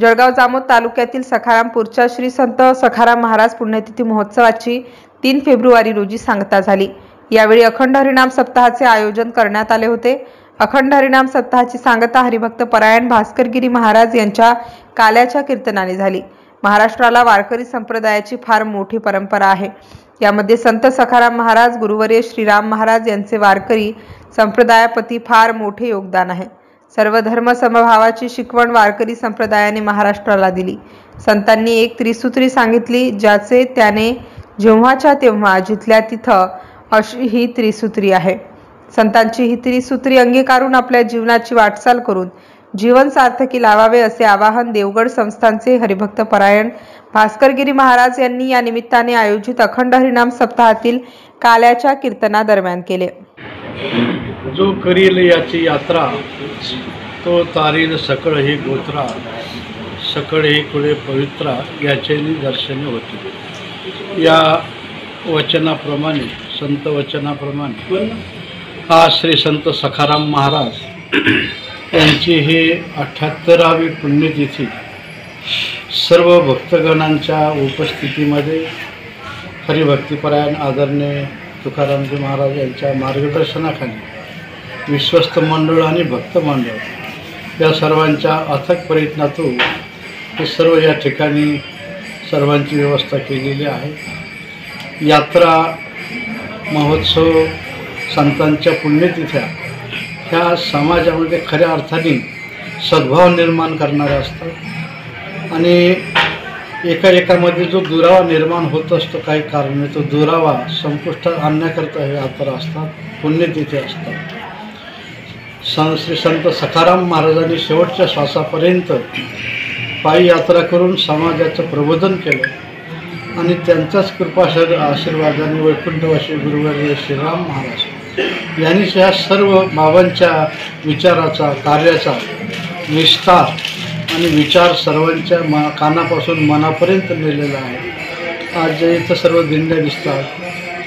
जळगाव जामोद तालुक्यातील सखारामपूरच्या श्री संत सखाराम महाराज पुण्यतिथी महोत्सवाची 3 फेब्रुवारी रोजी सांगता झाली। यावेळी अखंड हरिनाम सप्ताहाचे आयोजन करण्यात आले होते। अखंड हरिनाम सप्ताहाची सांगता हरिभक्त परायण भास्करगिरी महाराज यांच्या काल्याच्या कीर्तनाने झाली। महाराष्ट्राला वारकरी संप्रदायाची फार मोठी परंपरा आहे। यामध्ये संत सखाराम महाराज, गुरुवर्य श्रीराम महाराज यांचे वारकरी संप्रदायापती फार मोठे योगदान आहे। सर्व धर्म समभावाची शिकवण वारकरी संप्रदायाने महाराष्ट्राला दिली। संतांनी एक त्रिसूत्री सांगितली, ज्याचे त्याने जेव्हाच्या तेव्हा जिथल्या तिथं अशी ही त्रिसूत्री आहे। संतांची ही त्रिसूत्री अंगीकारून आपल्या जीवनाची वाटचाल करून जीवन सार्थकी लावावे असे आवाहन देवगड संस्थानचे हरिभक्त परायण भास्करगिरी महाराज यांनी या निमित्ताने आयोजित अखंड हरिनाम सप्ताहातील काल्याच्या कीर्तनादरम्यान केले। जो करील याची यात्रा तो तारील सकळ ही गोत्रा, सकळ ही कुळे पवित्रा याचे दर्शने होते। या वचनाप्रमाणे, संत वचनाप्रमाणे आज श्री संत सखाराम महाराज यांची ही 78वी पुण्यतिथी सर्व भक्तगणांच्या उपस्थितीमध्ये हरिभक्तीपरायण आदरणीय तुकारामजी महाराज यांच्या मार्गदर्शनाखाली विश्वस्त मंडळ आणि भक्त मंडळ या सर्वांच्या अथक प्रयत्नातून हे सर्व या ठिकाणी सर्वांची व्यवस्था केलेली आहे। यात्रा महोत्सव संतांच्या पुण्यतिथ्या ह्या समाजामध्ये खऱ्या अर्थाने सद्भाव निर्माण करणाऱ्या असतात आणि एकामध्ये जो दुरावा निर्माण होत असतो काही कारणे, तो दुरावा संपुष्टात आणण्याकरता हे यात्रा असतात, पुण्यतिथी असतात। श्री संत सखाराम महाराजांनी शेवटच्या श्वासापर्यंत पायी यात्रा करून समाजाचं प्रबोधन केलं आणि त्यांचाच कृपा आशीर्वादाने वैकुंठवासी गुरुवर्य श्रीराम महाराज यांनी ह्या सर्व बाबांच्या विचाराचा, कार्याचा विस्तार आणि विचार सर्वांच्या कानापासून मनापर्यंत नेलेला आहे। आज इथं सर्व दिंड्या दिसतात,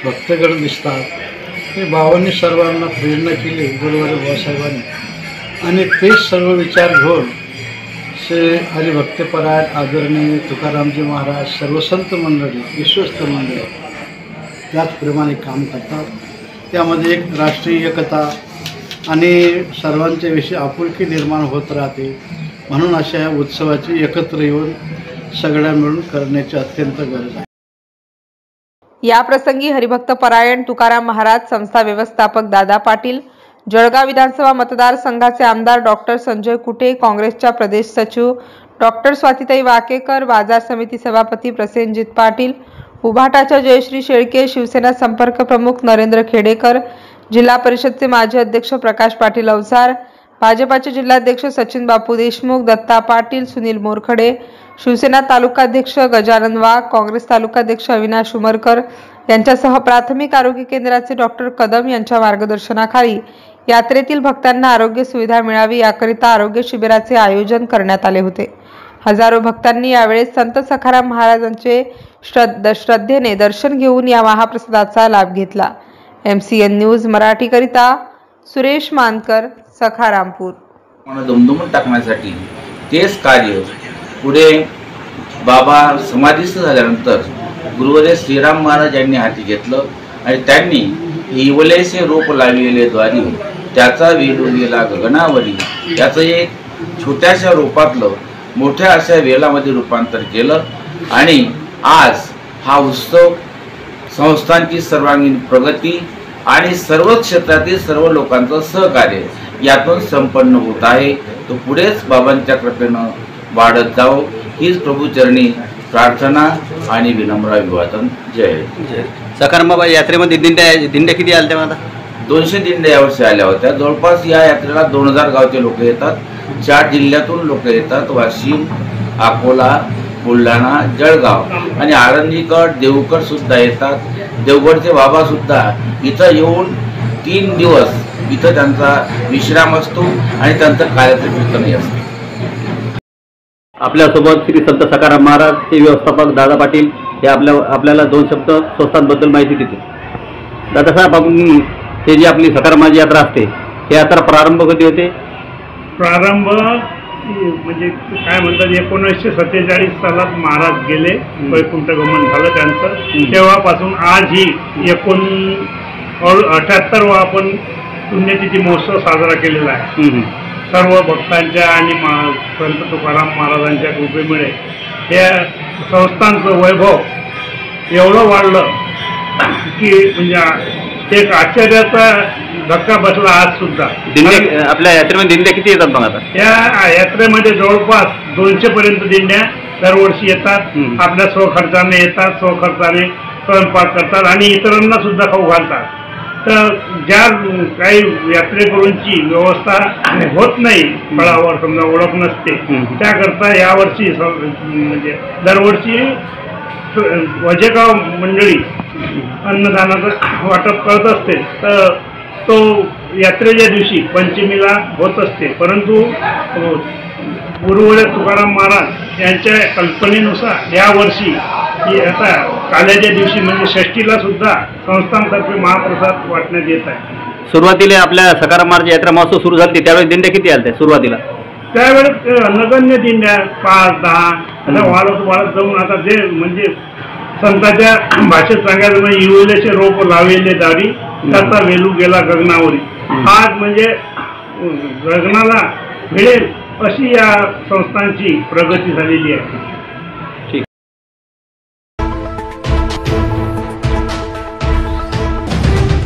भक्तगण दिसतात, हे बाबांनी सर्वांना प्रेरणा केली गुरुवर्य बाबासाहेबांनी आणि तेच सर्व विचार घेऊन श्री हरिभक्तपरायण आदरणीय तुकारामजी महाराज, सर्व संत मंडळी, विश्वस्त मंडळी त्याचप्रमाणे काम करतात। त्यामध्ये एक राष्ट्रीय एकता आणि सर्वांच्या विषयी आपुलकी निर्माण होत राहते। म्हणून अशा या उत्सवाची एकत्र येऊन सगळ्या मिळून करण्याची अत्यंत गरज आहे। या प्रसंगी हरिभक्त परायण तुकाराम महाराज संस्था व्यवस्थापक दादा पाटील, जळगाव विधानसभा मतदारसंघाचे आमदार डॉक्टर संजय कुटे, काँग्रेसच्या प्रदेश सचिव डॉक्टर स्वातीताई वाकेकर, बाजार समिती सभापती प्रसेनजीत पाटील, उभाटाच्या जयश्री शेळके, शिवसेना संपर्क प्रमुख नरेंद्र खेडेकर, जिल्हा परिषदचे माजी अध्यक्ष प्रकाश पाटील अवसार, भाजपाचे जिल्हाध्यक्ष सचिन बापू देशमुख, दत्ता पाटील, सुनील मोरखडे, शिवसेना तालुकाध्यक्ष गजानन वाघ, काँग्रेस तालुकाध्यक्ष अविनाश उमरकर यांच्यासह प्राथमिक आरोग्य केंद्राचे डॉक्टर कदम यांच्या मार्गदर्शनाखाली यात्रेतील भक्तांना आरोग्य सुविधा मिळावी याकरिता आरोग्य शिबिराचे आयोजन करण्यात आले होते। हजारो भक्तांनी यावेळेस संत सखाराम महाराजांचे श्रद्धेने दर्शन घेऊन या महाप्रसादाचा लाभ घेतला। MCN न्यूज मराठीकरिता सुरेश मानकर, सखारामपूर। दमदमून टाकण्यासाठी तेच कार्य पुढे बाबा समाधीस्थ झाल्यानंतर गुरुवर्य श्रीराम महाराज यांनी हाती घेतलं आणि त्यांनी हिवलेसे रोप लावलेले द्वारी त्याचा वेलू गेला गगनावरी याचं एक छोट्याशा रोपातलं मोठ्या अशा वेलामध्ये रूपांतर केलं आणि आज हा उत्सव संस्थांची सर्वांगीण प्रगती आणि सर्व क्षेत्रातील सर्व लोकांचं सहकार्य यातून संपन्न होत आहे। तो पुढेच बाबांच्या कृपेनं वाढत जावो हीच प्रभूचरणी प्रार्थना आणि विनम्र अभिवादन। जय सखाराम बाबा यात्रेमध्ये दिंड्या किती आल्या तेव्हा? 200 दिंड्या यावर्षी आल्या होत्या। जवळपास या यात्रेला 2000 गावचे लोक येतात, 4 जिल्ह्यातून लोक येतात, वाशिम, अकोला, बुलढाणा, जळगाव आणि आळंदीकर, देवगड सुद्धा येतात। देवगडचे बाबा सुद्धा इथं येऊन 3 दिवस इथं त्यांचा विश्राम असतो आणि त्यांचं कार्याचं कीर्तनही असते। आपल्यासोबत श्री संत सखाराम महाराज चे व्यवस्थापक दादा पाटील हे आपल्याला 2 शब्द संस्थांबद्दल माहिती देतील। दादासाहेब, आपण हे जी आपली सखारामाची यात्रा असते, ही यात्रा प्रारंभ कधी होते? प्रारंभ म्हणजे काय म्हणतात 1947 सालात महाराज गेले, वैकुंठ गमन झालं त्यांचं. तेव्हापासून आज ही 78वा आपण पुण्यतिथी महोत्सव साजरा केलेला आहे. सर्व भक्तांच्या आणि संत तुकाराम महाराजांच्या कृपेमुळे या संस्थांचं वैभव एवढं वाढलं की म्हणजे एक आश्चर्याचा धक्का बसला. आज सुद्धा आपल्या यात्रेमध्ये दिंड्या किती येतात मग आता? या यात्रेमध्ये जवळपास 200 पर्यंत दिंड्या दरवर्षी येतात. आपल्या स्वखर्चाने येतात, स्वखर्चाने स्वयंपाक करतात आणि इतरांना सुद्धा खाऊ घालतात. तर ज्या काही यात्रेकरूंची व्यवस्था होत नाही, फळावर समजा ओळख नसते, त्याकरता यावर्षी म्हणजे दरवर्षी वजेगाव मंडळी अन्नदानाचं वाटप करत असते. तर तो यात्रेच्या दिवशी पंचमीला होत असते. परंतु गुरुवरे तुकाराम महाराज यांच्या कल्पनेनुसार यावर्षी आता काल्याच्या दिवशी म्हणजे षष्टीला सुद्धा संस्थांतर्फे महाप्रसाद वाटण्यात येत आहे. सुरुवातीला आपल्या सखाराम महाराज यात्रा महोत्सव सुरू झाली त्यावेळी दिंड्या किती आल्या सुरुवातीला? त्यावेळेस नगण्य दिंड्या 5-10 असं वाढत जाऊन आता जे म्हणजे संतांच्या भाषेत सांगायचं म्हणजे इवलेचे रोप लावेले दारी त्याचा वेलू गेला गगनावरी. हा म्हणजे गगनाला मिळेल अशी या संस्थांची प्रगती झालेली आहे.